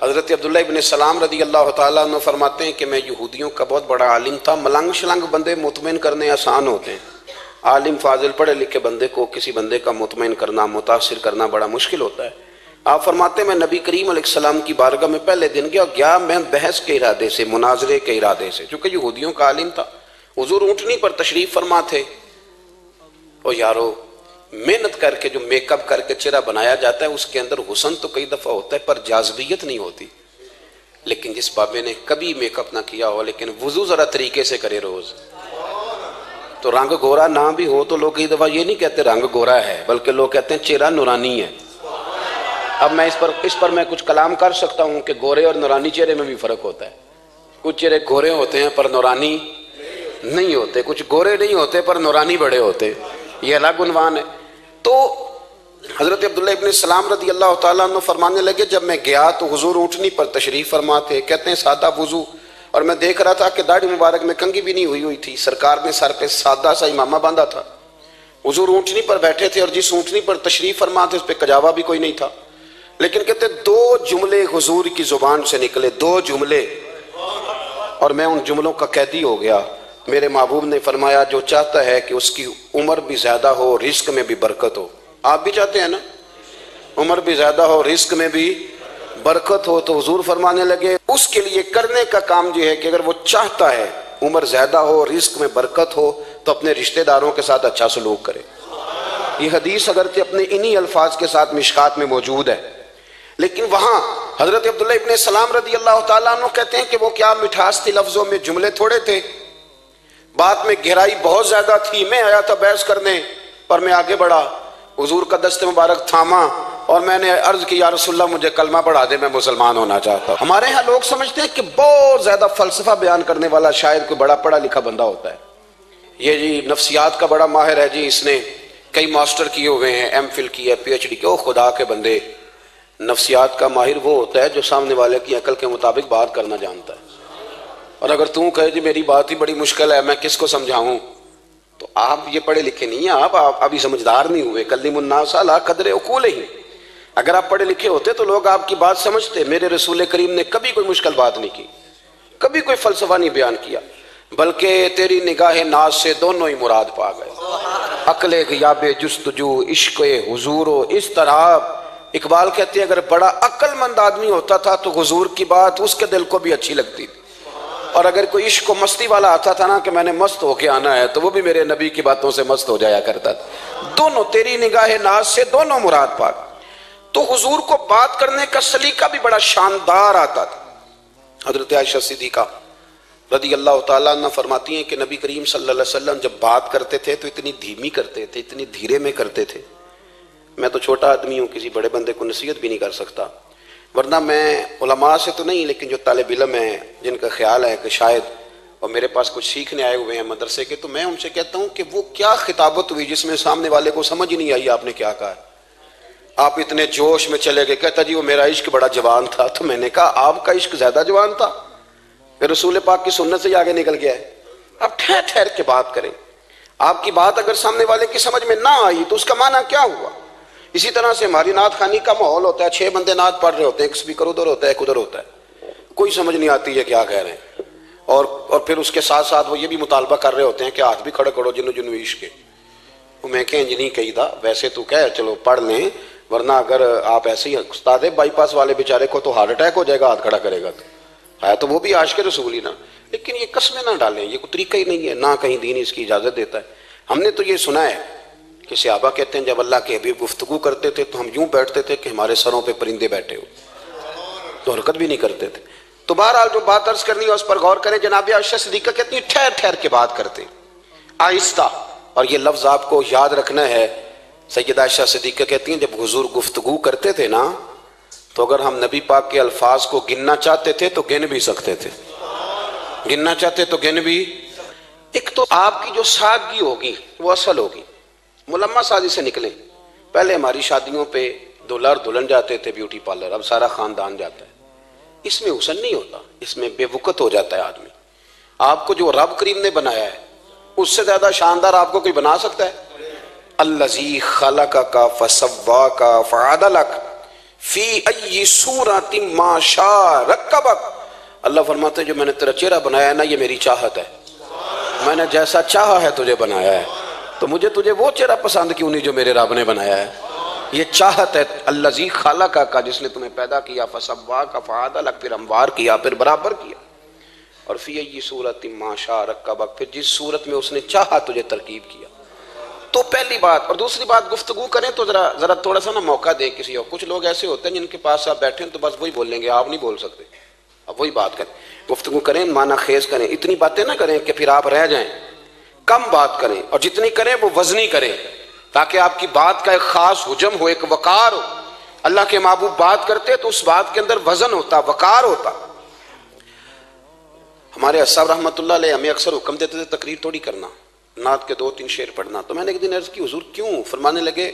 حضرت عبداللہ ابن سلام رضی اللہ تعالیٰ عنہ فرماتے ہیں کہ میں یہودیوں کا بہت بڑا عالم تھا۔ ملنگ شلنگ بندے مطمئن کرنے آسان ہوتے ہیں، عالم فاضل پڑھے لکھے بندے کو کسی بندے کا مطمئن کرنا، متاثر کرنا بڑا مشکل ہوتا ہے۔ آپ فرماتے ہیں میں نبی کریم علیہ السلام کی بارگاہ میں پہلے دن گیا میں بحث کے ارادے سے، مناظرے کے ارادے سے، چونکہ یہودیوں کا عالم تھا۔ حضور اونٹنی پر تشریف فرما تھے۔ او یارو، محنت کر کے جو میک اپ کر کے چہرہ بنایا جاتا ہے اس کے اندر حسن تو کئی دفعہ ہوتا ہے پر جاذبیت نہیں ہوتی۔ لیکن جس بابے نے کبھی میک اپ نہ کیا ہو لیکن وضو ذرا طریقے سے کرے روز، تو رنگ گورا نہ بھی ہو تو لوگ کئی دفعہ یہ نہیں کہتے رنگ گورا ہے، بلکہ لوگ کہتے ہیں چہرہ نورانی ہے۔ اب میں اس پر میں کچھ کلام کر سکتا ہوں کہ گورے اور نورانی چہرے میں بھی فرق ہوتا ہے۔ کچھ چہرے گورے ہوتے ہیں پر نورانی نہیں ہوتے، کچھ گورے نہیں ہوتے پر نورانی بڑے ہوتے، یہ الگ عنوان ہے۔ تو حضرت عبداللہ ابن سلام رضی اللہ تعالیٰ عنہ فرمانے لگے جب میں گیا تو حضور اونٹنی پر تشریف فرما تھے، کہتے ہیں سادہ وضو، اور میں دیکھ رہا تھا کہ داڑھی مبارک میں کنگھی بھی نہیں ہوئی تھی، سرکار نے سر پہ سادہ سا امامہ باندھا تھا۔ حضور اونٹنی پر بیٹھے تھے اور جس اونٹنی پر تشریف فرما تھے اس پہ کجاوا بھی کوئی نہیں تھا، لیکن کہتے دو جملے حضور کی زبان سے نکلے، دو جملے، اور میں ان جملوں کا قیدی ہو گیا۔ میرے محبوب نے فرمایا جو چاہتا ہے کہ اس کی عمر بھی زیادہ ہو، رزق میں بھی برکت ہو، آپ بھی چاہتے ہیں نا عمر بھی زیادہ ہو، رزق میں بھی برکت ہو، تو حضور فرمانے لگے اس کے لیے کرنے کا کام یہ ہے کہ اگر وہ چاہتا ہے عمر زیادہ ہو، رزق میں برکت ہو، تو اپنے رشتہ داروں کے ساتھ اچھا سلوک کرے۔ یہ حدیث اگرچہ اپنے انہی الفاظ کے ساتھ مشکات میں موجود ہے، لیکن وہاں حضرت عبداللہ ابن سلام رضی اللہ تعالیٰ عنہ کہتے ہیں کہ وہ کیا مٹھاس تھی لفظوں میں، جملے تھوڑے تھے، بات میں گہرائی بہت زیادہ تھی۔ میں آیا تھا بحث کرنے پر میں آگے بڑھا، حضور کا دست مبارک تھاما اور میں نے عرض کی یا رسول اللہ مجھے کلمہ پڑھا دے، میں مسلمان ہونا چاہتا ہوں۔ ہمارے ہاں لوگ سمجھتے ہیں کہ بہت زیادہ فلسفہ بیان کرنے والا شاید کوئی بڑا پڑھا لکھا بندہ ہوتا ہے، یہ جی نفسیات کا بڑا ماہر ہے جی، اس نے کئی ماسٹر کیے ہوئے ہیں، ایم فل کی ہے، پی ایچ ڈی کی۔ او خدا کے بندے، نفسیات کا ماہر وہ ہوتا ہے جو سامنے والے کی عقل کے مطابق بات کرنا جانتا ہے، اور اگر تم کہے جی میری بات ہی بڑی مشکل ہے میں کس کو سمجھاؤں، تو آپ یہ پڑھے لکھے نہیں ہیں، آپ ابھی سمجھدار نہیں ہوئے۔ کلم الناس علی قدر عقولہم، اگر آپ پڑھے لکھے ہوتے تو لوگ آپ کی بات سمجھتے۔ میرے رسول کریم نے کبھی کوئی مشکل بات نہیں کی، کبھی کوئی فلسفہ نہیں بیان کیا، بلکہ تیری نگاہ ناز سے دونوں ہی مراد پا گئے، عقل غیاب جستجو، عشق حضور و اضطراب۔ اقبال کہتے ہیں اگر بڑا عقل مند آدمی ہوتا تھا تو حضور کی بات اس کے دل کو بھی اچھی لگتی تھی، اور اگر کوئی عشق و مستی والا آتا تھا نا کہ میں نے مست ہو کے آنا ہے تو وہ بھی میرے نبی کی باتوں سے مست ہو جایا کرتا تھا۔ دونوں تیری نگاہ ناز سے دونوں مراد پا گئے۔ تو حضور کو بات کرنے کا سلیقہ بھی بڑا شاندار آتا تھا۔ حضرت عائشہ صدیقہ رضی اللہ تعالیٰ عنہ فرماتی ہیں کہ نبی کریم صلی اللہ علیہ وسلم جب بات کرتے تھے تو اتنی دھیمی کرتے تھے، اتنی دھیرے میں کرتے تھے، میں تو چھوٹا آدمی ہوں، کسی بڑے بندے کو نصیحت بھی نہیں کر سکتا، ورنہ میں علماء سے تو نہیں لیکن جو طالب علم ہیں جن کا خیال ہے کہ شاید اور میرے پاس کچھ سیکھنے آئے ہوئے ہیں مدرسے کے، تو میں ان سے کہتا ہوں کہ وہ کیا خطابت ہوئی جس میں سامنے والے کو سمجھ ہی نہیں آئی آپ نے کیا کہا ہے۔ آپ اتنے جوش میں چلے گئے، کہتا جی وہ میرا عشق بڑا جوان تھا، تو میں نے کہا آپ کا عشق زیادہ جوان تھا، پھر رسول پاک کی سنت سے ہی آگے نکل گیا ہے۔ اب ٹھہر ٹھہر کے بات کریں، آپ کی بات اگر سامنے والے کی سمجھ میں نہ آئی تو اس کا معنی کیا ہوا؟ اسی طرح سے ہماری نعت خوانی کا ماحول ہوتا ہے، 6 بندے نعت پڑھ رہے ہوتے ہیں، ایک اسپیکر ادھر ہوتا ہے ایک ادھر ہوتا ہے، کوئی سمجھ نہیں آتی ہے کیا کہہ رہے ہیں، اور پھر اس کے ساتھ ساتھ وہ یہ بھی مطالبہ کر رہے ہوتے ہیں کہ ہاتھ بھی کھڑے کرو جنو جنو عشق کے۔ میں کہیں جی نہیں کہی تھا، ویسے تو کہہ چلو پڑھ لیں، ورنہ اگر آپ ایسے ہی استاد بائی پاس والے بیچارے کو تو ہارٹ اٹیک ہو جائے گا ہاتھ کھڑا کرے گا، تو ہے تو وہ بھی عاشق رسول ہی نا، لیکن یہ قسمیں نہ ڈالیں، یہ کوئی طریقہ ہی نہیں ہے، نہ کہیں دین اس کی اجازت دیتا ہے۔ ہم نے تو یہ سنا ہے کہ صحابہ کہتے ہیں جب اللہ کے حبیب گفتگو کرتے تھے تو ہم یوں بیٹھتے تھے کہ ہمارے سروں پہ پرندے بیٹھے ہو، تو حرکت بھی نہیں کرتے تھے۔ تو بہرحال جو بات عرض کرنی ہے اس پر غور کریں۔ جناب عائشہ صدیقہ کہتی ہیں ٹھہر ٹھہر کے بات کرتے آہستہ، اور یہ لفظ آپ کو یاد رکھنا ہے۔ سیدہ عائشہ صدیقہ کہتی ہیں جب حضور گفتگو کرتے تھے نا تو اگر ہم نبی پاک کے الفاظ کو گننا چاہتے تھے تو گن بھی سکتے تھے، گننا چاہتے تو گن بھی۔ ایک تو آپ کی جو سادگی ہوگی وہ اصل ہوگی، ملمہ سازی سے نکلیں۔ پہلے ہماری شادیوں پہ دلہا اور دلہن جاتے تھے بیوٹی پارلر، اب سارا خاندان جاتا ہے۔ اس میں حسن نہیں ہوتا، اس میں بے وقت ہو جاتا ہے آدمی۔ آپ کو جو رب کریم نے بنایا ہے اس سے زیادہ شاندار آپ کو کوئی بنا سکتا ہے؟ الذی خلقک فسواک فعدلک فی ای صورت ما شاء رکبک، اللہ فرماتے ہیں جو میں نے تیرا چہرہ بنایا ہے نا یہ میری چاہت ہے، میں نے جیسا چاہا ہے تجھے بنایا ہے، تو مجھے تجھے وہ چہرہ پسند کیوں نہیں جو میرے رب نے بنایا ہے؟ یہ چاہت ہے الذی خلقک کا، جس نے تمہیں پیدا کیا، فسواک فعدلک، پھر ہموار کیا، پھر برابر کیا، اور فی ای صورت ما شاء رکبک، پھر جس صورت میں اس نے چاہا تجھے ترکیب کیا۔ تو پہلی بات، اور دوسری بات گفتگو کریں تو ذرا تھوڑا سا نا موقع دیں کسی اور۔ کچھ لوگ ایسے ہوتے ہیں جن کے پاس آپ بیٹھیں تو بس وہی بولیں گے، آپ نہیں بول سکتے، اب وہی بات کریں، گفتگو کریں، معنی خیز کریں، اتنی باتیں نہ کریں کہ پھر آپ رہ جائیں، کم بات کریں، اور جتنی کریں وہ وزنی کریں تاکہ آپ کی بات کا ایک خاص حجم ہو، ایک وقار ہو۔ اللہ کے محبوب بات کرتے تو اس بات کے اندر وزن ہوتا، وقار ہوتا۔ ہمارے صاحب رحمۃ اللہ علیہ ہمیں اکثر حکم دیتے تھے تقریر تھوڑی کرنا، نعت کے 2-3 شعر پڑھنا، تو میں نے ایک دن عرض کی حضور کیوں؟ فرمانے لگے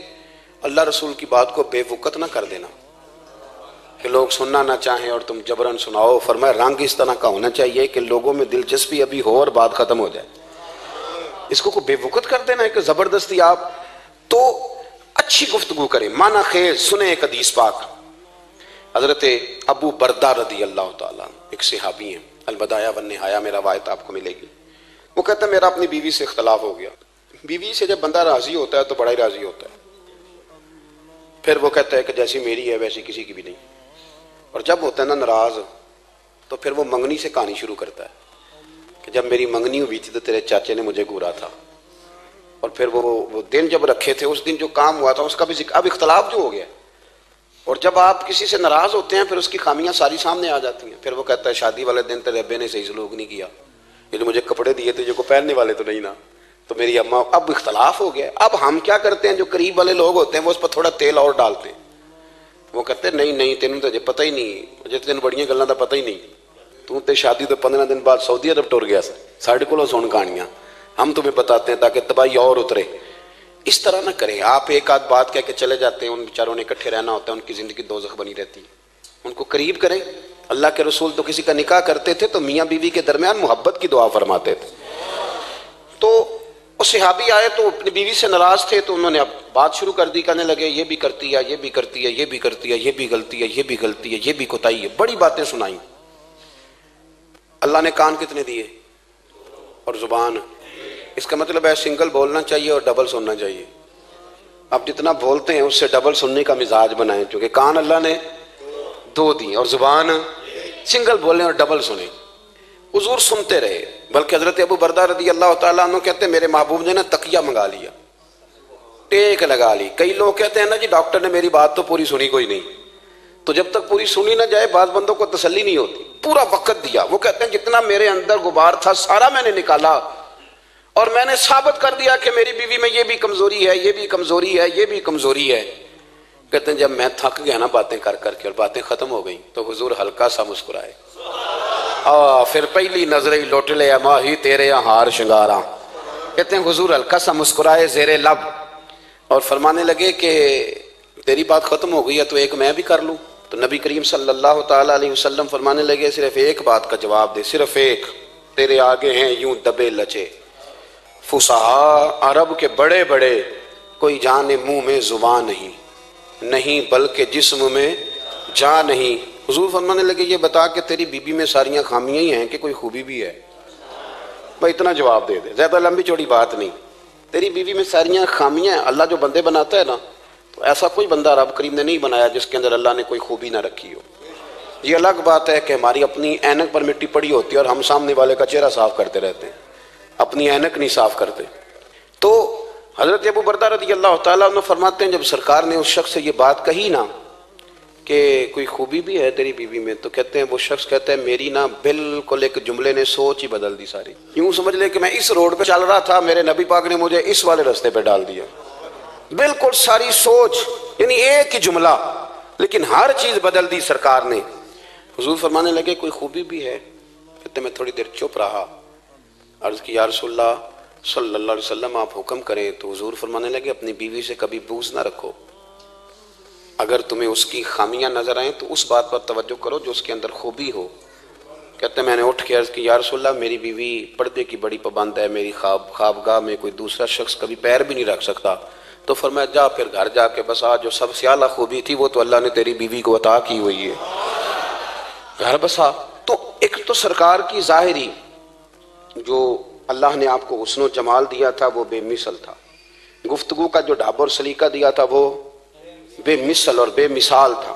اللہ رسول کی بات کو بے وقت نہ کر دینا کہ لوگ سننا نہ چاہیں اور تم جبرن سناؤ، فرمایا رنگ اس طرح کا ہونا چاہیے کہ لوگوں میں دلچسپی ابھی ہو اور بات ختم ہو جائے، اس کو بے وقت کر دینا ہے کہ زبردستی آپ۔ تو اچھی گفتگو کریں، معنی خیز سنیں۔ ایک حدیث پاک حضرت ابو بردہ رضی اللہ تعالیٰ ایک صحابی ہیں، البدایہ والنہایہ میں روایت آپ کو ملے گی، وہ کہتا ہے میرا اپنی بیوی سے اختلاف ہو گیا۔ بیوی سے جب بندہ راضی ہوتا ہے تو بڑا ہی راضی ہوتا ہے، پھر وہ کہتا ہے کہ جیسی میری ہے ویسی کسی کی بھی نہیں، اور جب ہوتا ہے نا ناراض تو پھر وہ منگنی سے کہانی شروع کرتا ہے کہ جب میری منگنی ہوئی تھی تو تیرے چاچے نے مجھے گورا تھا، اور پھر وہ دن جب رکھے تھے اس دن جو کام ہوا تھا اس کا بھی ذکر، اب اختلاف جو ہو گیا، اور جب آپ کسی سے ناراض ہوتے ہیں پھر اس کی خامیاں ساری سامنے آ جاتی ہیں۔ پھر وہ کہتا ہے شادی والے دن تیرے ابے نے صحیح سلوک نہیں کیا، یہ جو مجھے کپڑے دیے تھے جو کو پہننے والے تو نہیں نا، تو میری اماں، اب اختلاف ہو گیا۔ اب ہم کیا کرتے ہیں، جو قریب والے لوگ ہوتے ہیں وہ اس پر تھوڑا تیل اور ڈالتے ہیں، وہ کہتے ہیں نہیں تینوں تو پتہ ہی نہیں، مجھے تین بڑیاں گلاں دا پتہ ہی نہیں، تو تے شادی تو 15 دن بعد سعودی عرب ٹر گیا، ساڑھے کو سن کہانیاں ہم تمہیں بتاتے ہیں تاکہ تباہی اور اترے۔ اس طرح نہ کریں، آپ ایک آدھ بات کہہ کے چلے جاتے ہیں، ان بیچاروں نے اکٹھے رہنا ہوتا ہے، ان کی زندگی دوزخ بنی رہتی ہے، ان کو قریب کریں۔ اللہ کے رسول تو کسی کا نکاح کرتے تھے تو میاں بیوی کے درمیان محبت کی دعا فرماتے تھے۔ تو وہ صحابی آئے تو اپنی بیوی سے ناراض تھے، تو انہوں نے اب بات شروع کر دی، کہنے لگے یہ بھی کرتی ہے، یہ بھی کرتی ہے، یہ بھی کرتی ہے، یہ بھی غلطی ہے، یہ بھی غلطی ہے، یہ بھی کوتاہی ہے، بڑی باتیں سنائیں۔ اللہ نے کان کتنے دیے اور زبان، اس کا مطلب ہے سنگل بولنا چاہیے اور ڈبل سننا چاہیے۔ آپ جتنا بولتے ہیں اس سے ڈبل سننے کا مزاج بنائیں، کیونکہ کان اللہ نے 2 دی اور زبان سنگل بولیں اور ڈبل سنیں۔ حضور سنتے رہے، بلکہ حضرت ابو بردہ رضی اللہ تعالیٰ عنہ کہتے ہیں میرے محبوب نے نا تکیہ منگا لیا، ٹیک لگا لی۔ کئی لوگ کہتے ہیں نا جی ڈاکٹر نے میری بات تو پوری سنی کوئی نہیں، تو جب تک پوری سنی نہ جائے بعض بندوں کو تسلی نہیں ہوتی، پورا وقت دیا۔ وہ کہتے ہیں جتنا میرے اندر غبار تھا سارا میں نے نکالا، اور میں نے ثابت کر دیا کہ میری بیوی میں یہ بھی کمزوری ہے، یہ بھی کمزوری ہے، یہ بھی کمزوری ہے۔ کہتے ہیں جب میں تھک گیا نا باتیں کر کر کے اور باتیں ختم ہو گئیں تو حضور ہلکا سا مسکرائے، پھر پہلی نظر ہی لوٹ لے ماہی تیرے ہار شنگاراں۔ کہتے ہیں حضور ہلکا سا مسکرائے زیر لب اور فرمانے لگے کہ تیری بات ختم ہو گئی ہے تو ایک میں بھی کر لوں۔ تو نبی کریم صلی اللہ تعالیٰ علیہ وسلم فرمانے لگے صرف ایک بات کا جواب دے، صرف ایک، تیرے آگے ہیں یوں دبے لچے فصحا عرب کے بڑے بڑے، کوئی جانے منہ میں زبان نہیں بلکہ جسم میں جان نہیں۔ حضور فرمانے لگے یہ بتا کہ تیری بیوی میں ساریاں خامیاں ہی ہیں کہ کوئی خوبی بھی ہے؟ بھائی اتنا جواب دے دے، زیادہ لمبی چوڑی بات نہیں، تیری بیوی میں ساریاں خامیاں ہیں۔ اللہ جو بندے بناتا ہے نا تو ایسا کوئی بندہ رب کریم نے نہیں بنایا جس کے اندر اللہ نے کوئی خوبی نہ رکھی ہو۔ یہ الگ بات ہے کہ ہماری اپنی اینک پر مٹی پڑی ہوتی ہے اور ہم سامنے والے کا چہرہ صاف کرتے رہتے ہیں، اپنی اینک نہیں صاف کرتے۔ تو حضرت ابو بردہ رضی اللہ تعالیٰ عنہ فرماتے ہیں جب سرکار نے اس شخص سے یہ بات کہی نا کہ کوئی خوبی بھی ہے تیری بیوی میں، تو کہتے ہیں وہ شخص کہتا ہے میری نا بالکل ایک جملے نے سوچ ہی بدل دی ساری۔ یوں سمجھ لے کہ میں اس روڈ پہ چل رہا تھا، میرے نبی پاک نے مجھے اس والے رستے پہ ڈال دیا، بالکل ساری سوچ، یعنی ایک ہی جملہ لیکن ہر چیز بدل دی سرکار نے۔ حضور فرمانے لگے کوئی خوبی بھی ہے؟ کہتے میں تھوڑی دیر چپ رہا، عرض کی یا رسول اللہ صلی اللہ علیہ وسلم آپ حکم کریں۔ تو حضور فرمانے لگے اپنی بیوی سے کبھی بغض نہ رکھو، اگر تمہیں اس کی خامیاں نظر آئیں تو اس بات پر توجہ کرو جو اس کے اندر خوبی ہو۔ کہتے ہیں میں نے اٹھ کے عرض کی یا رسول اللہ میری بیوی پردے کی بڑی پابند ہے، میری خوابگاہ میں کوئی دوسرا شخص کبھی پیر بھی نہیں رکھ سکتا، تو فرمایا جا پھر گھر جا کے بسا، جو سب سے اعلیٰ خوبی تھی وہ تو اللہ نے تیری بیوی کو عطا کی ہوئی ہے، گھر بسا۔ تو ایک تو سرکار کی ظاہری جو اللہ نے آپ کو حسن و جمال دیا تھا وہ بے مثل تھا، گفتگو کا جو ڈھاب اور سلیقہ دیا تھا وہ بے مثل اور بے مثال تھا،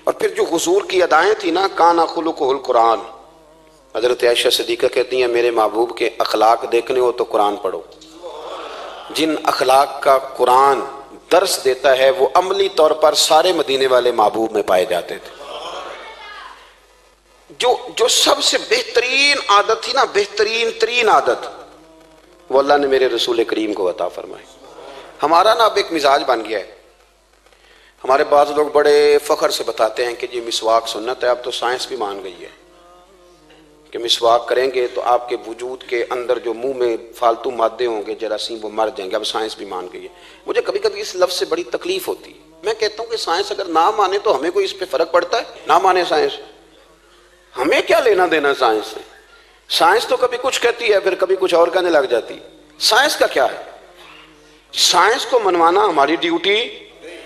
اور پھر جو حضور کی ادائیں تھی نا، کانا خلقہ القرآن۔ حضرت عائشہ صدیقہ کہتی ہیں میرے محبوب کے اخلاق دیکھنے ہو تو قرآن پڑھو، جن اخلاق کا قرآن درس دیتا ہے وہ عملی طور پر سارے مدینے والے محبوب میں پائے جاتے تھے۔ جو سب سے بہترین عادت تھی نا، بہترین ترین عادت، وہ اللہ نے میرے رسول کریم کو عطا فرمائی۔ ہمارا نا اب ایک مزاج بن گیا ہے، ہمارے بعض لوگ بڑے فخر سے بتاتے ہیں کہ یہ مسواک سنت ہے، اب تو سائنس بھی مان گئی ہے کہ مسواک کریں گے تو آپ کے وجود کے اندر جو منہ میں فالتو مادے ہوں گے جراثیم وہ مر جائیں گے، اب سائنس بھی مان گئی ہے۔ مجھے کبھی کبھی اس لفظ سے بڑی تکلیف ہوتی ہے، میں کہتا ہوں کہ سائنس اگر نہ مانے تو ہمیں کوئی اس پہ فرق پڑتا ہے؟ نہ مانے سائنس، ہمیں کیا لینا دینا سائنس سے؟ سائنس تو کبھی کچھ کہتی ہے پھر کبھی کچھ اور کہنے لگ جاتی ہے، سائنس کا کیا ہے؟ سائنس کو منوانا ہماری ڈیوٹی۔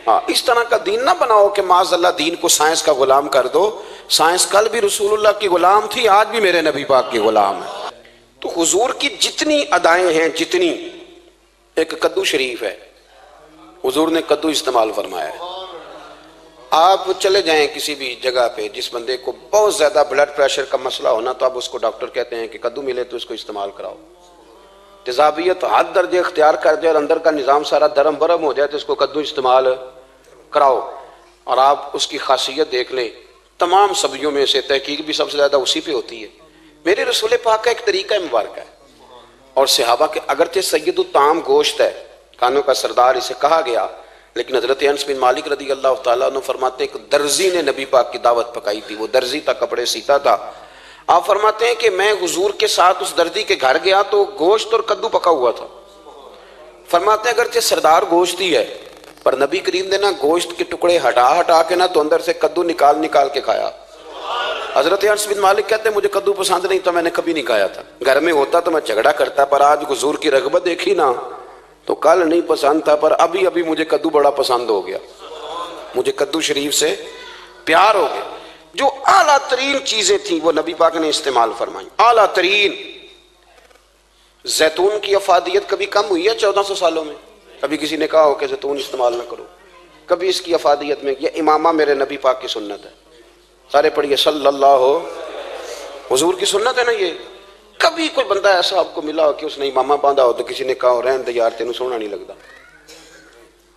ہاں، اس طرح کا دین نہ بناؤ کہ معاذ اللہ دین کو سائنس کا غلام کر دو۔ سائنس کل بھی رسول اللہ کی غلام تھی، آج بھی میرے نبی پاک کی غلام ہے۔ تو حضور کی جتنی ادائیں ہیں، جتنی، ایک کدو شریف ہے، حضور نے کدو استعمال فرمایا ہے۔ آپ چلے جائیں کسی بھی جگہ پہ، جس بندے کو بہت زیادہ بلڈ پریشر کا مسئلہ ہونا تو اب اس کو ڈاکٹر کہتے ہیں کہ کدو ملے تو اس کو استعمال کراؤ۔ تیزابیت حد درجے اختیار کر جائے اور اندر کا نظام سارا درم برم ہو جائے تو اس کو کدو استعمال کراؤ۔ اور آپ اس کی خاصیت دیکھ لیں، تمام سبزیوں میں سے تحقیق بھی سب سے زیادہ اسی پہ ہوتی ہے۔ میرے رسول پاک کا ایک طریقہ مبارک ہے، اور صحابہ کے اگرچہ سید الطعام گوشت ہے، کانوں کا سردار اسے کہا گیا، لیکن حضرت انس بن مالک رضی اللہ تعالیٰ عنہ فرماتے ہیں کہ درزی نے نبی پاک کی دعوت پکائی تھی، وہ درزی تھا، کپڑے سیتا تھا۔ آپ فرماتے ہیں کہ میں حضور کے ساتھ اس درزی کے گھر گیا تو گوشت اور کدو پکا ہوا تھا۔ فرماتے ہیں اگرچہ سردار گوشت ہی ہے پر نبی کریم نے نا گوشت کے ٹکڑے ہٹا ہٹا کے نا تو اندر سے کدو نکال نکال کے کھایا۔ حضرت انس بن مالک کہتے ہیں مجھے کدو پسند نہیں تو میں نے کبھی نہیں کھایا تھا، گھر میں ہوتا تو میں جھگڑا کرتا، پر آج حضور کی رغبت دیکھی نا تو کل نہیں پسند تھا پر ابھی مجھے کدو بڑا پسند ہو گیا، مجھے کدو شریف سے پیار ہو گیا۔ جو اعلیٰ ترین چیزیں تھیں وہ نبی پاک نے استعمال فرمائی، اعلیٰ ترین۔ زیتون کی افادیت کبھی کم ہوئی ہے 1400 سالوں میں؟ کبھی کسی نے کہا ہو کہ زیتون استعمال نہ کرو؟ کبھی اس کی افادیت میں؟ یہ امامہ میرے نبی پاک کی سنت ہے، سارے پڑھیے صلی اللہ ہو، حضور کی سنت ہے نا یہ۔ کبھی کوئی بندہ ایسا آپ کو ملا ہو کہ اس نے امامہ باندھا ہو تو کسی نے کہا ہو رہن دے یار تینوں سونا نہیں لگتا؟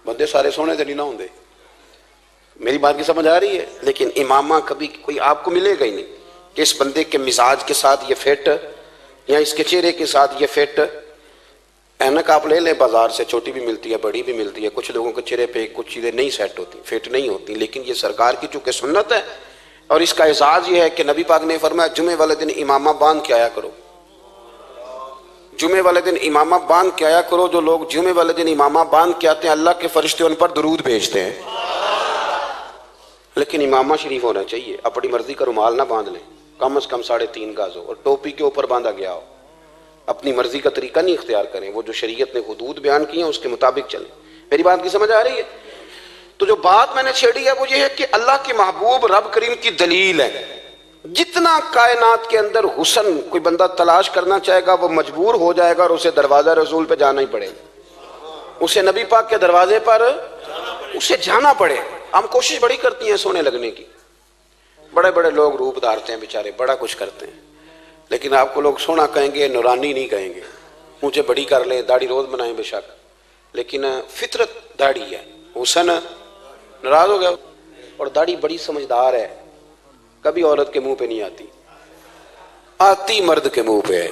بندے سارے سونے تے نہیں نہ ہوندے، میری بات کی سمجھ آ رہی ہے؟ لیکن امامہ کبھی کوئی آپ کو ملے گا ہی نہیں کہ اس بندے کے مزاج کے ساتھ یہ فٹ یا اس کے چہرے کے ساتھ یہ فٹ۔ اینک آپ لے لیں بازار سے، چھوٹی بھی ملتی ہے بڑی بھی ملتی ہے، کچھ لوگوں کے چہرے پہ کچھ چیزیں نہیں سیٹ ہوتی، فٹ نہیں ہوتی، لیکن یہ سرکار کی چونکہ سنت ہے اور اس کا اعزاز یہ ہے کہ نبی پاک نے فرمایا جمعے والے دن امامہ باندھ کے آیا کرو، جمعے والے دن امامہ باندھ کے آیا کرو۔ جو لوگ جمعے والے دن امامہ باندھ کے آتے ہیں اللہ کے فرشتے ان پر درود بھیجتے ہیں، لیکن امامہ شریف ہونا چاہیے، اپنی مرضی کا رومال نہ باندھ لیں، کم از کم 3.5 گز ہو اور ٹوپی کے اوپر باندھا گیا ہو، اپنی مرضی کا طریقہ نہیں اختیار کریں، وہ جو شریعت نے حدود بیان کی ہیں اس کے مطابق چلیں۔ میری بات کی سمجھ آ رہی ہے؟ تو جو بات میں نے چھیڑی ہے وہ یہ ہے کہ اللہ کے محبوب رب کریم کی دلیل ہے۔ جتنا کائنات کے اندر حسن کوئی بندہ تلاش کرنا چاہے گا وہ مجبور ہو جائے گا اور اسے دروازہ رسول پہ جانا ہی پڑے گا، اسے نبی پاک کے دروازے پر اسے جانا پڑے۔ ہم کوشش بڑی کرتی ہیں سونے لگنے کی، بڑے بڑے لوگ روپ دھارتے ہیں بیچارے، بڑا کچھ کرتے ہیں، لیکن آپ کو لوگ سونا کہیں گے، نورانی نہیں کہیں گے۔ مجھے بڑی کر لیں، داڑھی روز بنائیں بے شک، لیکن فطرت داڑھی ہے، حسن ناراض ہو گیا۔ اور داڑھی بڑی سمجھدار ہے، کبھی عورت کے منہ پہ نہیں آتی، آتی مرد کے منہ پہ ہے،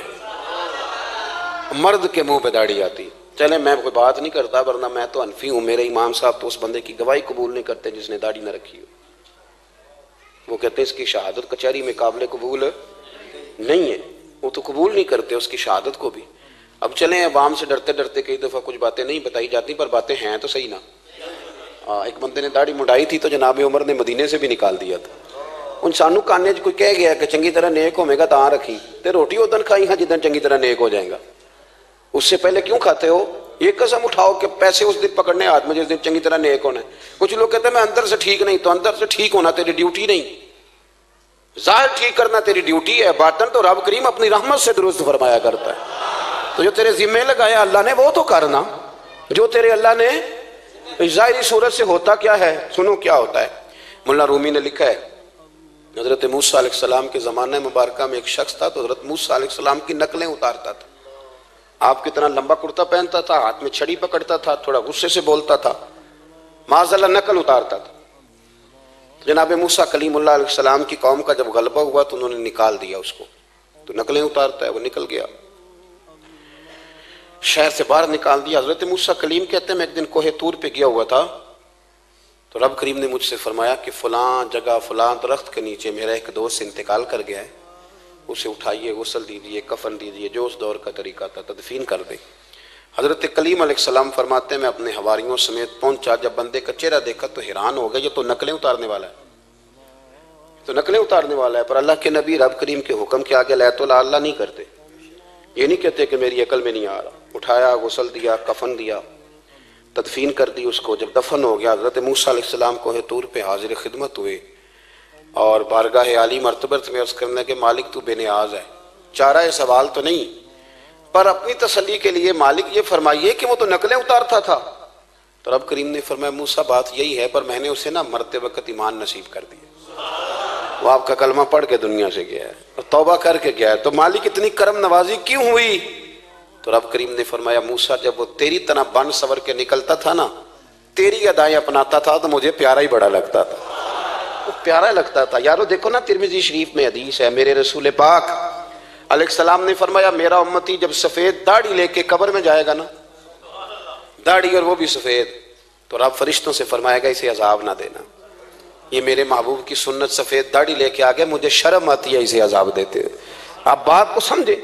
مرد کے منہ پہ داڑھی آتی۔ چلے میں کوئی بات نہیں کرتا ورنہ میں تو حنفی ہوں، میرے امام صاحب تو اس بندے کی گواہی قبول نہیں کرتے جس نے داڑھی نہ رکھی ہو، وہ کہتے ہیں اس کی شہادت کچہری میں قابل قبول نہیں ہے، وہ تو قبول نہیں کرتے اس کی شہادت کو بھی۔ اب چلیں عوام سے ڈرتے ڈرتے کئی دفعہ کچھ باتیں نہیں بتائی جاتی پر باتیں ہیں تو صحیح نا۔ ایک بندے نے داڑھی مڈائی تھی تو جناب عمر نے مدینے سے بھی نکال دیا تھا۔ ان سانو کانے کوئی کہہ گیا کہ چنگی طرح نیک ہوے گا تاں رکھی تے روٹی ادن کھائی ہاں جدن چنگی طرح نیک ہو جائے گا، اس سے پہلے کیوں کھاتے ہو؟ یہ قسم اٹھاؤ کہ پیسے اس دن پکڑنے ہاتھ میں جس دن چنگی طرح نیک ہونا ہے. کچھ لوگ کہتے ہیں میں اندر سے ٹھیک نہیں. تو اندر سے ٹھیک ہونا تیری ڈیوٹی نہیں, ظاہر ٹھیک کرنا تیری ڈیوٹی ہے, باطن تو رب کریم اپنی رحمت سے درست فرمایا کرتا ہے. تو جو تیرے ذمہ لگایا اللہ نے وہ تو کرنا, جو تیرے اللہ نے. ظاہری صورت سے ہوتا کیا ہے, سنو کیا ہوتا ہے. مولانا رومی نے لکھا ہے حضرت موسیٰ علیہ السلام کے زمانہ مبارکہ میں ایک شخص تھا, تو حضرت موسیٰ علیہ السلام کی نقلیں اتارتا تھا. آپ کتنا لمبا کرتا پہنتا تھا, ہاتھ میں چھڑی پکڑتا تھا, تھوڑا غصے سے بولتا تھا, معاذ اللہ نقل اتارتا تھا. جناب موسیٰ کلیم اللہ علیہ السلام کی قوم کا جب غلبہ ہوا تو انہوں نے نکال دیا اس کو, تو نقلیں اتارتا ہے, وہ نکل گیا, شہر سے باہر نکال دیا. حضرت موسیٰ کلیم کہتے ہیں میں ایک دن کوہ طور پہ گیا ہوا تھا, تو رب کریم نے مجھ سے فرمایا کہ فلاں جگہ فلاں درخت کے نیچے میرا ایک دوست انتقال کر گیا ہے, اسے اٹھائیے, غسل دیجیے, کفن دیجیے, جو اس دور کا طریقہ تھا, تدفین کر دیں. حضرت کلیم علیہ السلام فرماتے ہیں میں اپنے حواریوں سمیت پہنچا, جب بندے کا چہرہ دیکھا تو حیران ہو گیا, یہ تو نقلیں اتارنے والا ہے, تو نقلیں اتارنے والا ہے. پر اللہ کے نبی رب کریم کے حکم کے آگے لا تو لا اللہ نہیں کرتے. یہ نہیں کہتے کہ میری عقل میں نہیں آ رہا. اٹھایا, غسل دیا, کفن دیا, تدفین کر دی اس کو. جب دفن ہو گیا حضرت موسیٰ علیہ السلام کوہ طور پہ حاضر خدمت ہوئے اور بارگاہ عالی مرتبت میں عرض کرنے کہ مالک تو بے نیاز ہے, چارہ سوال تو نہیں, پر اپنی تسلی کے لیے مالک یہ فرمائیے کہ وہ تو نقلیں اتارتا تھا. تو رب کریم نے فرمایا موسیٰ بات یہی ہے, پر میں نے اسے مرتے وقت ایمان نصیب کر دیا. وہ آپ کا کلمہ پڑھ کے دنیا سے گیا ہے اور توبہ کر کے گیا ہے, تو مالک اتنی کرم نوازی کیوں ہوئی؟ تو رب کریم نے فرمایا موسیٰ جب وہ تیری طرح بن سور کے نکلتا تھا نا, تیری ادائیں اپناتا تھا, تو مجھے پیارا ہی بڑا لگتا تھا, وہ پیارا لگتا تھا. یارو دیکھو نا ترمذی شریف میں حدیث ہے, میرے رسول پاک علیہ السلام نے فرمایا میرا امتی جب سفید داڑھی لے کے قبر میں جائے گا نا, داڑھی اور وہ بھی سفید, تو رب فرشتوں سے فرمائے گا اسے عذاب نہ دینا, یہ میرے محبوب کی سنت سفید داڑھی لے کے آگے, مجھے شرم آتی ہے اسے عذاب دیتے. آپ بات کو سمجھے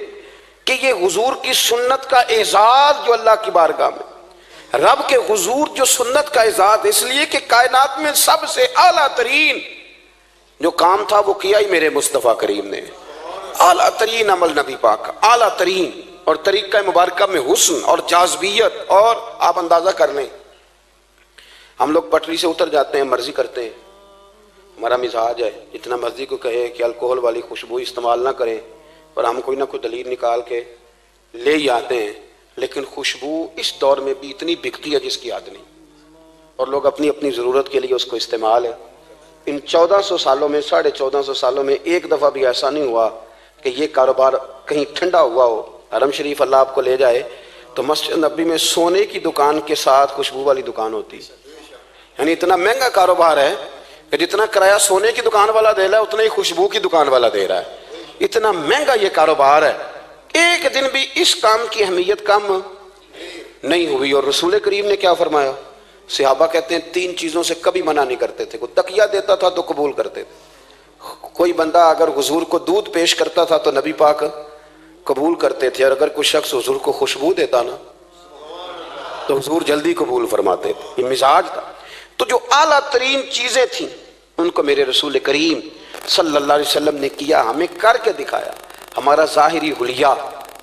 کہ یہ حضور کی سنت کا اعزاز جو اللہ کی بارگاہ میں, رب کے حضور جو سنت کا اعزاز, اس لیے کہ کائنات میں سب سے اعلیٰ ترین جو کام تھا وہ کیا ہی میرے مصطفیٰ کریم نے. اعلیٰ ترین عمل نبی پاک, اعلیٰ ترین, اور طریقہ مبارکہ میں حسن اور جاذبیت. اور آپ اندازہ کر لیں, ہم لوگ پٹری سے اتر جاتے ہیں, مرضی کرتے ہیں, ہمارا مزاج ہے جتنا مرضی کو کہے کہ الکوہل والی خوشبو استعمال نہ کریں, پر ہم کوئی نہ کوئی دلیل نکال کے لے ہی آتے ہیں. لیکن خوشبو اس دور میں بھی اتنی بکتی ہے جس کی حد نہیں, اور لوگ اپنی اپنی ضرورت کے لیے اس کو استعمال ہے. ان 1400 سالوں میں 1450 سالوں میں ایک دفعہ بھی ایسا نہیں ہوا کہ یہ کاروبار کہیں ٹھنڈا ہوا ہو. حرم شریف اللہ آپ کو لے جائے تو مسجد نبی میں سونے کی دکان کے ساتھ خوشبو والی دکان ہوتی, یعنی اتنا مہنگا کاروبار ہے کہ جتنا کرایہ سونے کی دکان والا دے رہا ہے اتنا ہی خوشبو کی دکان والا دے رہا ہے. اتنا مہنگا یہ کاروبار ہے, ایک دن بھی اس کام کی اہمیت کم نہیں ہوئی. اور رسول کریم نے کیا فرمایا, صحابہ کہتے ہیں 3 چیزوں سے کبھی منع نہیں کرتے تھے. کوئی تکیہ دیتا تھا تو قبول کرتے تھے, کوئی بندہ اگر حضور کو دودھ پیش کرتا تھا تو نبی پاک قبول کرتے تھے, اور اگر کوئی شخص حضور کو خوشبو دیتا نا تو حضور جلدی قبول فرماتے تھے. یہ مزاج تھا. تو جو اعلیٰ ترین چیزیں تھیں ان کو میرے رسول کریم صلی اللہ علیہ وسلم نے کیا, ہمیں کر کے دکھایا. ہمارا ظاہری حلیہ,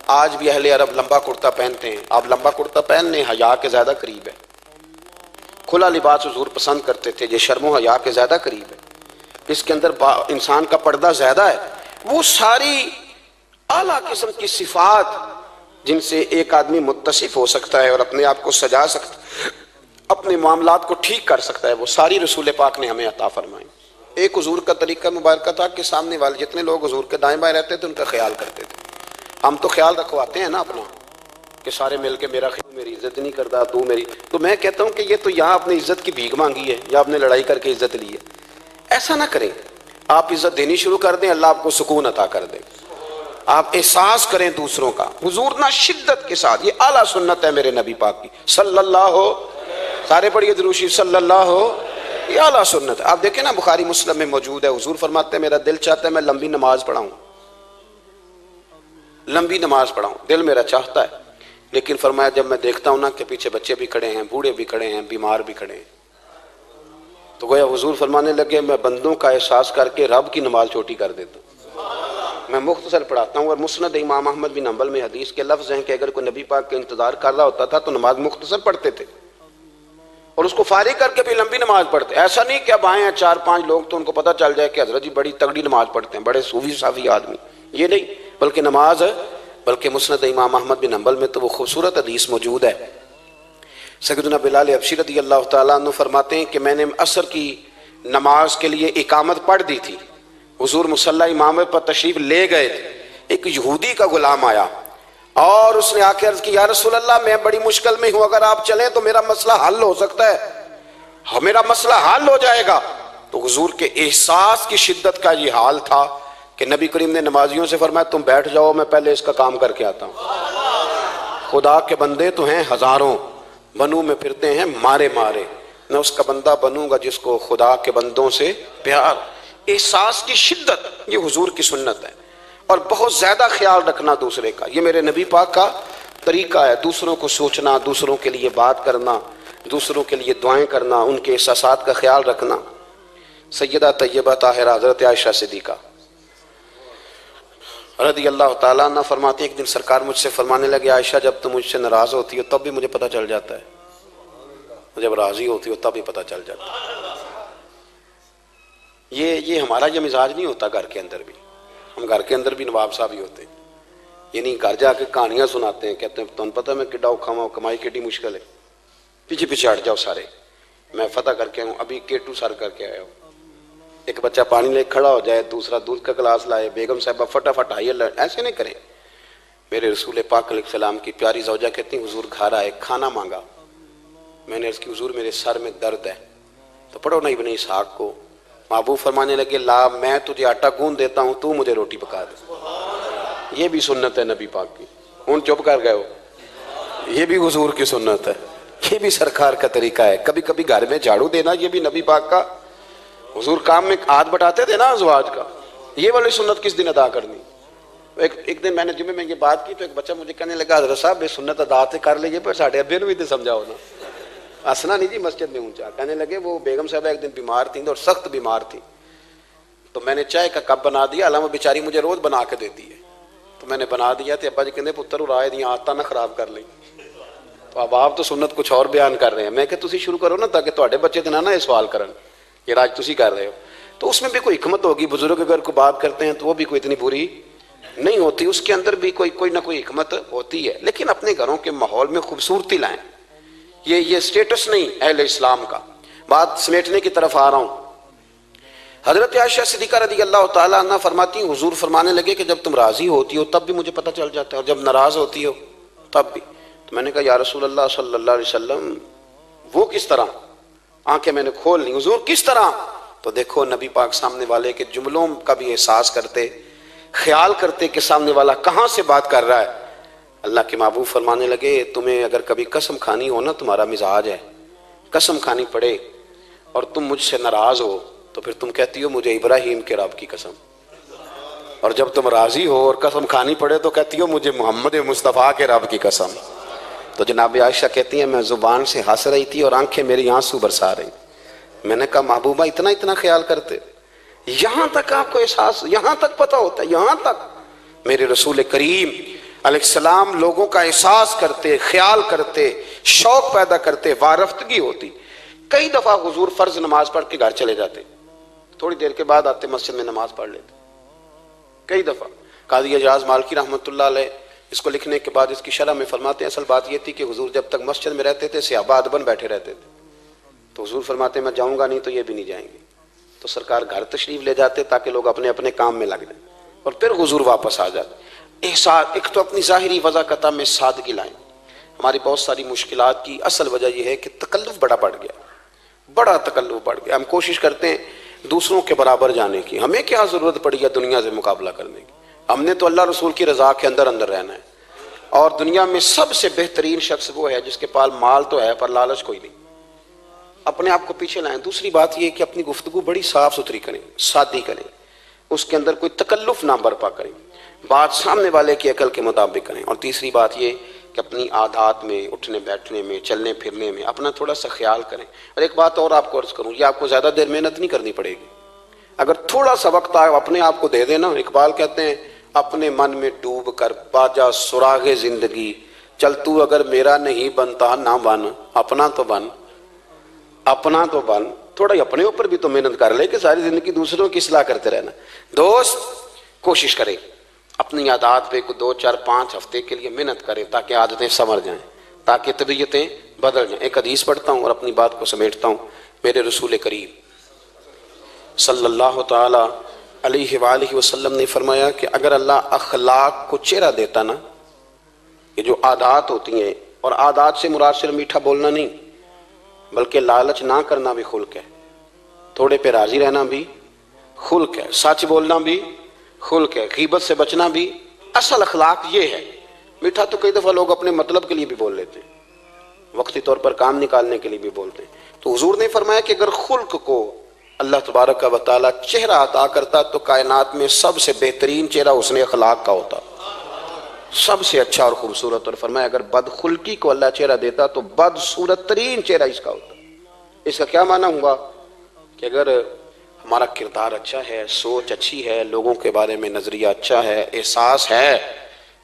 آج بھی اہل عرب لمبا کرتا پہنتے ہیں, آپ لمبا کرتا پہننے حیا کے زیادہ قریب ہے. کھلا لباس حضور پسند کرتے تھے, یہ شرم و حیا کے زیادہ قریب ہے, اس کے اندر انسان کا پردہ زیادہ ہے. وہ ساری اعلیٰ قسم کی صفات جن سے ایک آدمی متصف ہو سکتا ہے اور اپنے آپ کو سجا سکتا ہے, اپنے معاملات کو ٹھیک کر سکتا ہے, وہ ساری رسول پاک نے ہمیں عطا فرمائی. ایک حضور کا طریقہ مبارکہ تھا کہ سامنے والے جتنے لوگ حضور کے دائیں بائیں رہتے تھے ان کا خیال کرتے تھے. ہم تو خیال رکھواتے ہیں نا اپنا کہ سارے مل کے میری عزت نہیں کرتا, تو میری. تو میں کہتا ہوں کہ یہ تو یہاں اپنی عزت کی بھیک مانگی ہے یا آپ نے لڑائی کر کے عزت لی ہے. ایسا نہ کریں, آپ عزت دینی شروع کر دیں, اللہ آپ کو سکون عطا کر دے. آپ احساس کریں دوسروں کا. حضور نہ شدت کے ساتھ, یہ اعلیٰ سنت ہے میرے نبی پاک کی صلی اللہ, سارے پڑھیے درود شریف صلی اللہ, یہ اعلیٰ سنت ہے. آپ دیکھیں نا بخاری مسلم میں موجود ہے, حضور فرماتے ہیں میرا دل چاہتا ہے میں لمبی نماز پڑھاؤں, لمبی نماز پڑھاؤں, دل میرا چاہتا ہے. لیکن فرمایا جب میں دیکھتا ہوں نا کہ پیچھے بچے بھی کھڑے ہیں, بوڑھے بھی کھڑے ہیں, بیمار بھی کھڑے ہیں, تو گویا حضور فرمانے لگے میں بندوں کا احساس کر کے رب کی نماز چھوٹی کر دیتا ہوں. میں مختصر پڑھاتا ہوں، اور مسند امام احمد بن حنبل میں حدیث کے لفظ ہیں کہ اگر کوئی نبی پاک کا انتظار کر رہا ہوتا تھا تو نماز مختصر پڑھتے تھے اور اس کو فارغ کر کے بھی لمبی نماز پڑھتے. ایسا نہیں کہ اب آئے ہیں 4-5 لوگ تو ان کو پتہ چل جائے کہ حضرت جی بڑی تگڑی نماز پڑھتے ہیں، بڑے صوفی صافی آدمی، یہ نہیں، بلکہ نماز ہے. بلکہ مسند امام احمد بن حنبل میں تو وہ خوبصورت حدیث موجود ہے. سیدنا بلال حبشی رضی اللہ تعالیٰ عنہ فرماتے ہیں کہ میں نے عصر کی نماز کے لیے اقامت پڑھ دی تھی، حضور مصلی امامت پر تشریف لے گئے تھے، ایک یہودی کا غلام آیا اور اس نے آ کے عرض کی یا رسول اللہ میں بڑی مشکل میں ہوں، اگر آپ چلیں تو میرا مسئلہ حل ہو سکتا ہے، میرا مسئلہ حل ہو جائے گا. تو حضور کے احساس کی شدت کا یہ حال تھا کہ نبی کریم نے نمازیوں سے فرمایا تم بیٹھ جاؤ، میں پہلے اس کا کام کر کے آتا ہوں. خدا کے بندے تو ہیں ہزاروں، بنو میں پھرتے ہیں مارے مارے، میں اس کا بندہ بنوں گا جس کو خدا کے بندوں سے پیار. احساس کی شدت یہ حضور کی سنت ہے، اور بہت زیادہ خیال رکھنا دوسرے کا، یہ میرے نبی پاک کا طریقہ ہے. دوسروں کو سوچنا، دوسروں کے لیے بات کرنا، دوسروں کے لیے دعائیں کرنا، ان کے احساسات کا خیال رکھنا. سیدہ طیبہ طاہرہ حضرت عائشہ صدیقہ رضی اللہ تعالیٰ عنہ فرماتی ایک دن سرکار مجھ سے فرمانے لگے عائشہ جب تم مجھ سے ناراض ہوتی ہو تب بھی مجھے پتہ چل جاتا ہے، جب راضی ہوتی ہو تب بھی پتہ چل جاتا ہے. یہ ہمارا یہ مزاج نہیں ہوتا گھر کے اندر بھی، ہم گھر کے اندر بھی نواب صاحب ہی ہوتے ہیں، یہ نہیں گھر جا کے کہانیاں سناتے ہیں، کہتے ہیں تمہیں پتہ میں کڈا اوکھا ہوں، کمائی کیڈی مشکل ہے، پیچھے پیچھے ہٹ جاؤ سارے، میں فتح کر کے ہوں، ابھی K2 سر کر کے آیا ہوں. ایک بچہ پانی لے کھڑا ہو جائے، دوسرا دودھ کا گلاس لائے، بیگم صاحبہ فٹافٹ آئیے، ایسے نہیں کریں. میرے رسول پاک علیہ السلام کی پیاری زوجہ کہتی ہیں حضور گھر آئے، کھانا مانگا، میں نے عرض کی حضور میرے سر میں درد ہے، تو پڑھو نا ابن اسحاق کو. محبوب فرمانے لگے لا میں تجھے آٹا گوندھ دیتا ہوں، تو مجھے روٹی پکا دے. یہ بھی سنت ہے نبی پاک کی. ان چپ کر گئے ہو، یہ بھی حضور کی سنت ہے، یہ بھی سرکار کا طریقہ ہے. کبھی کبھی گھر میں جھاڑو دینا یہ بھی نبی پاک کا، حضور کام میں ہاتھ بٹاتے تھے نا ازواج کا. یہ والی سنت کس دن ادا کرنی. ایک دن میں نے جمعے میں یہ بات کی تو ایک بچہ مجھے کہنے لگا حضرت صاحب یہ سنت ادا تے کر لیجیے پر ساڑھے ابے نو بھی تے سمجھاؤ نا. ہنسنا نہیں جی مسجد میں اونچا. کہنے لگے وہ بیگم صاحبہ ایک دن بیمار تھیں اور سخت بیمار تھی، تو میں نے چائے کا کپ بنا دیا، حالانکہ وہ بیچاری مجھے روز بنا کے دیتی ہے، تو میں نے بنا دیا تو ابا جی کہتے پتر رائے دیا آتا نہ خراب کر لیں. تو اب آپ تو سنت کچھ اور بیان کر رہے ہیں. میں کہ تسی شروع کرو نا تاکہ تواڈے بچے نہ یہ سوال کرن یہ راج تسی کر رہے ہو. تو اس میں بھی کوئی حکمت ہوگی. بزرگ اگر کوئی بات کرتے ہیں تو وہ بھی کوئی اتنی بری نہیں ہوتی، اس کے اندر بھی کوئی نہ کوئی حکمت ہوتی ہے. لیکن اپنے گھروں کے ماحول میں خوبصورتی لائیں. یہ سٹیٹس نہیں اہل اسلام کا. بات سمیٹنے کی طرف آ رہا ہوں. حضرت عائشہ صدیقہ رضی اللہ تعالیٰ عنہ فرماتی ہیں حضور فرمانے لگے کہ جب تم راضی ہوتی ہو تب بھی مجھے پتہ چل جاتا ہے اور جب ناراض ہوتی ہو تب بھی. تو میں نے کہا یا رسول اللہ صلی اللہ علیہ وسلم وہ کس طرح؟ آنکھیں میں نے کھول لی. حضور کس طرح؟ تو دیکھو نبی پاک سامنے والے کے جملوں کا بھی احساس کرتے، خیال کرتے کہ سامنے والا کہاں سے بات کر رہا ہے. اللہ کے محبوب فرمانے لگے تمہیں اگر کبھی قسم کھانی ہو نا، تمہارا مزاج ہے قسم کھانی پڑے اور تم مجھ سے ناراض ہو تو پھر تم کہتی ہو مجھے ابراہیم کے رب کی قسم، اور جب تم راضی ہو اور قسم کھانی پڑے تو کہتی ہو مجھے محمد مصطفیٰ کے رب کی قسم. تو جناب عائشہ کہتی ہیں میں زبان سے ہنس رہی تھی اور آنکھیں میری آنسو برسا رہی. میں نے کہا محبوبہ اتنا خیال کرتے، یہاں تک آپ کو احساس، یہاں تک پتہ ہوتا ہے، یہاں تک. میرے رسول کریم علیہ السلام لوگوں کا احساس کرتے، خیال کرتے، شوق پیدا کرتے، وارفتگی ہوتی. کئی دفعہ حضور فرض نماز پڑھ کے گھر چلے جاتے، تھوڑی دیر کے بعد آتے مسجد میں نماز پڑھ لیتے. کئی دفعہ قاضی اعجاز مالکی رحمۃ اللہ علیہ اس کو لکھنے کے بعد اس کی شرح میں فرماتے ہیں اصل بات یہ تھی کہ حضور جب تک مسجد میں رہتے تھے صحابہ ادباً بیٹھے رہتے تھے، تو حضور فرماتے ہیں میں جاؤں گا نہیں تو یہ بھی نہیں جائیں گے. تو سرکار گھر تشریف لے جاتے تاکہ لوگ اپنے اپنے کام میں لگ جائیں اور پھر حضور واپس آ جاتے. احساس ایک تو اپنی ظاہری وضاحت میں سادگی لائیں. ہماری بہت ساری مشکلات کی اصل وجہ یہ ہے کہ تکلف بڑا بڑھ گیا، بڑا تکلف بڑھ گیا. ہم کوشش کرتے ہیں دوسروں کے برابر جانے کی. ہمیں کیا ضرورت پڑی ہے دنیا سے مقابلہ کرنے کی؟ ہم نے تو اللہ رسول کی رضا کے اندر رہنا ہے. اور دنیا میں سب سے بہترین شخص وہ ہے جس کے پاس مال تو ہے پر لالچ کوئی نہیں. اپنے آپ کو پیچھے لائیں. دوسری بات یہ کہ اپنی گفتگو بڑی صاف ستھری کریں، سادی کریں، اس کے اندر کوئی تکلف نہ برپا کریں، بات سامنے والے کی عقل کے مطابق کریں. اور تیسری بات یہ کہ اپنی عادات میں، اٹھنے بیٹھنے میں، چلنے پھرنے میں اپنا تھوڑا سا خیال کریں. اور ایک بات اور آپ کو عرض کروں، یہ آپ کو زیادہ دیر محنت نہیں کرنی پڑے گی. اگر تھوڑا سا وقت آپ اپنے آپ کو دے دیں نا، اقبال کہتے ہیں اپنے من میں ڈوب کر باجا سراغ زندگی، چل تو اگر میرا نہیں بنتا نہ بن، اپنا تو بن، اپنا تو بن، تھوڑا اپنے اوپر بھی تو محنت کر لے کہ ساری زندگی دوسروں کی اصلاح کرتے رہنا۔ دوست کوشش کرے اپنی عادات پہ 2 4 5 ہفتے کے لیے محنت کرے تاکہ عادتیں سنور جائیں، تاکہ طبیعتیں بدل جائیں۔ ایک حدیث پڑھتا ہوں اور اپنی بات کو سمیٹتا ہوں۔ میرے رسول کریم صلی اللہ تعالی علیہ وآلہ وسلم نے فرمایا کہ اگر اللہ اخلاق کو چہرہ دیتا نا، یہ جو عادات ہوتی ہیں، اور عادات سے مراد صرف میٹھا بولنا نہیں بلکہ لالچ نہ کرنا بھی خلق ہے، تھوڑے پہ راضی رہنا بھی خلق ہے، سچ بولنا بھی خلق ہے، غیبت سے بچنا بھی اصل اخلاق یہ ہے۔ میٹھا تو کئی دفعہ لوگ اپنے مطلب کے لیے بھی بول لیتے ہیں، وقتی طور پر کام نکالنے کے لیے بھی بولتے ہیں۔ تو حضور نے فرمایا کہ اگر خلق کو اللہ تبارک و تعالی چہرہ عطا کرتا تو کائنات میں سب سے بہترین چہرہ حسن اخلاق کا ہوتا، سب سے اچھا اور خوبصورت۔ اور فرمایا اگر بد خلقی کو اللہ چہرہ دیتا تو بدصورت ترین چہرہ اس کا ہوتا۔ اس کا کیا معنی ہوا کہ اگر ہمارا کردار اچھا ہے، سوچ اچھی ہے، لوگوں کے بارے میں نظریہ اچھا ہے، احساس ہے،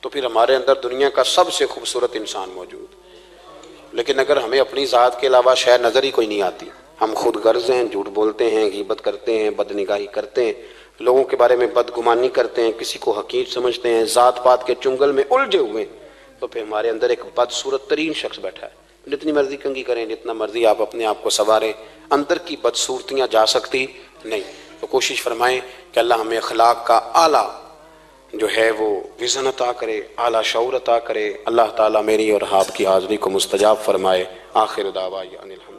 تو پھر ہمارے اندر دنیا کا سب سے خوبصورت انسان موجود۔ لیکن اگر ہمیں اپنی ذات کے علاوہ شاید نظر ہی کوئی نہیں آتی، ہم خود غرض ہیں، جھوٹ بولتے ہیں، غیبت کرتے ہیں، بدنگاہی کرتے ہیں، لوگوں کے بارے میں بدگمانی کرتے ہیں، کسی کو حقیر سمجھتے ہیں، ذات پات کے چنگل میں الجھے ہوئے ہیں، تو پھر ہمارے اندر ایک بدصورت ترین شخص بیٹھا ہے۔ جتنی مرضی کنگھی کریں، جتنا مرضی آپ اپنے آپ کو سنواریں، اندر کی بدصورتیاں جا سکتی نہیں۔ تو کوشش فرمائیں کہ اللہ ہمیں اخلاق کا اعلیٰ جو ہے وہ وژن عطا کرے، اعلیٰ شعور عطا کرے۔ اللہ تعالیٰ میری اور آپ کی حاضری کو مستجاب فرمائے۔ آخر دعوانا الحمد